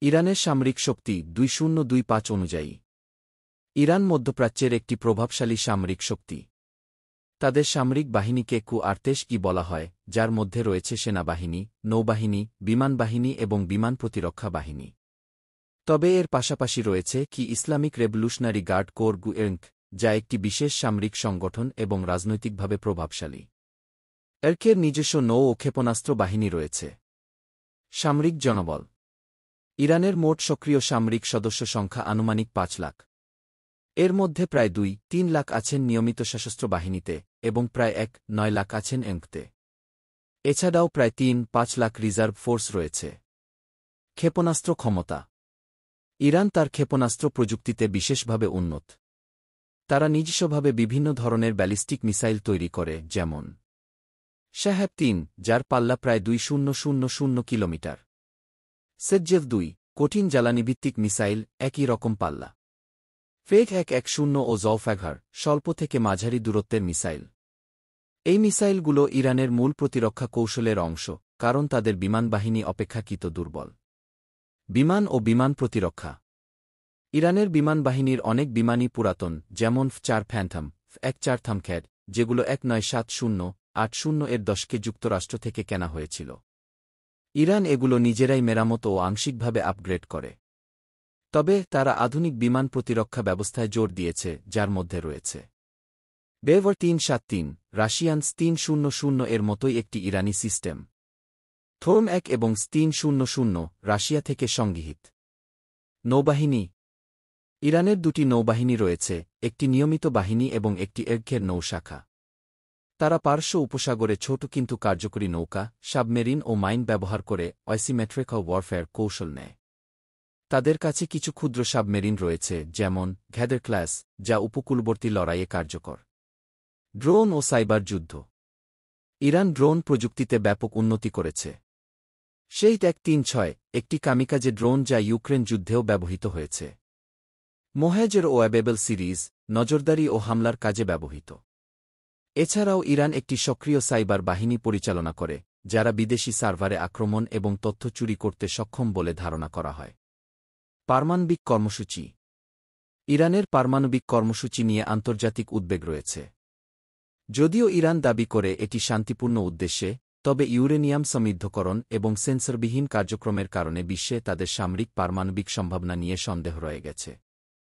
ইরানের সামরিক শক্তি 2025 অনুযায়ী ইরান মধ্যপ্রাচ্যের একটি প্রভাবশালী সামরিক শক্তি। তাদের সামরিক বাহিনীকে কু-আর্তেশ-ই বলা হয়, যার মধ্যে রয়েছে সেনাবাহিনী, নৌবাহিনী, বিমান বাহিনী এবং বিমান প্রতিরক্ষা বাহিনী। তবে এর পাশাপাশি রয়েছে কি ইসলামিক রেভলিউশনারি গার্ড কোর গু-এঙ্ক, যা একটি বিশেষ সামরিক সংগঠন এবং রাজনৈতিকভাবে প্রভাবশালী। এরকের নিজস্ব নৌ ও ক্ষেপণাস্ত্র বাহিনী রয়েছে। সামরিক জনবল ইরানের মোট সক্রিয় সামরিক সদস্য সংখ্যা আনুমানিক 5 লাখ। এর মধ্যে প্রায় 2-3 লাখ আছেন নিয়মিত সশস্ত্র বাহিনীতে এবং প্রায় 1-9 লাখ আছেন এঙ্কতে। এছাড়াও প্রায় 3-5 লাখ রিজার্ভ ফোর্স রয়েছে। ক্ষেপণাস্ত্র ক্ষমতা ইরান তার ক্ষেপণাস্ত্র প্রযুক্তিতে বিশেষভাবে উন্নত। তারা নিজস্বভাবে বিভিন্ন ধরনের ব্যালিস্টিক মিসাইল তৈরি করে, যেমন শাহেব-3, যার পাল্লা প্রায় 2000 কিলোমিটার। সেজ্জেভ-2, কঠিন জ্বালানিভিত্তিক মিসাইল, একই রকম পাল্লা। ফেঘ-110 ও জওফাঘার, স্বল্প থেকে মাঝারি দূরত্বের মিসাইল। এই মিসাইলগুলো ইরানের মূল প্রতিরক্ষা কৌশলের অংশ, কারণ তাদের বিমানবাহিনী অপেক্ষাকৃত দুর্বল। বিমান ও বিমান প্রতিরক্ষা ইরানের বিমানবাহিনীর অনেক বিমানই পুরাতন, যেমন F-4 ফ্যান্টম, F-14 থামখ্যাড, যেগুলো 1970-80 এর দশকে যুক্তরাষ্ট্র থেকে কেনা হয়েছিল। ইরান এগুলো নিজেরাই মেরামত ও আংশিকভাবে আপগ্রেড করে। তবে তারা আধুনিক বিমান প্রতিরক্ষা ব্যবস্থায় জোর দিয়েছে, যার মধ্যে রয়েছে বেভর 373, রাশিয়ান S-300 এর মতোই একটি ইরানি সিস্টেম, থোর্ম-1 এবং S-300, রাশিয়া থেকে সংগৃহীত। নৌবাহিনী ইরানের 2টি নৌবাহিনী রয়েছে, একটি নিয়মিত বাহিনী এবং একটি এরঘের নৌশাখা। তারা পারস্য উপসাগরে ছোট কিন্তু কার্যকরী নৌকা, সাবমেরিন ও মাইন ব্যবহার করে অ্যাসিমেট্রিক ওয়ারফেয়ার কৌশল নেয়। তাদের কাছে কিছু ক্ষুদ্র সাবমেরিন রয়েছে, যেমন ঘ্যাদের ক্লাস, যা উপকূলবর্তী লড়াইয়ে কার্যকর। ড্রোন ও সাইবার যুদ্ধ ইরান ড্রোন প্রযুক্তিতে ব্যাপক উন্নতি করেছে। Shahed-136, একটি কামিকাজে ড্রোন যা ইউক্রেন যুদ্ধেও ব্যবহৃত হয়েছে। মোহেজের ও অ্যাবেবেল সিরিজ, নজরদারি ও হামলার কাজে ব্যবহৃত। এছাড়াও ইরান একটি সক্রিয় সাইবার বাহিনী পরিচালনা করে, যারা বিদেশি সার্ভারে আক্রমণ এবং তথ্য চুরি করতে সক্ষম বলে ধারণা করা হয়। পারমাণবিক কর্মসূচি ইরানের পারমাণবিক কর্মসূচি নিয়ে আন্তর্জাতিক উদ্বেগ রয়েছে। যদিও ইরান দাবি করে এটি শান্তিপূর্ণ উদ্দেশ্যে, তবে ইউরেনিয়াম সমৃদ্ধকরণ এবং সেন্সরবিহীন কার্যক্রমের কারণে বিশ্বে তাদের সামরিক পারমাণবিক সম্ভাবনা নিয়ে সন্দেহ রয়ে গেছে।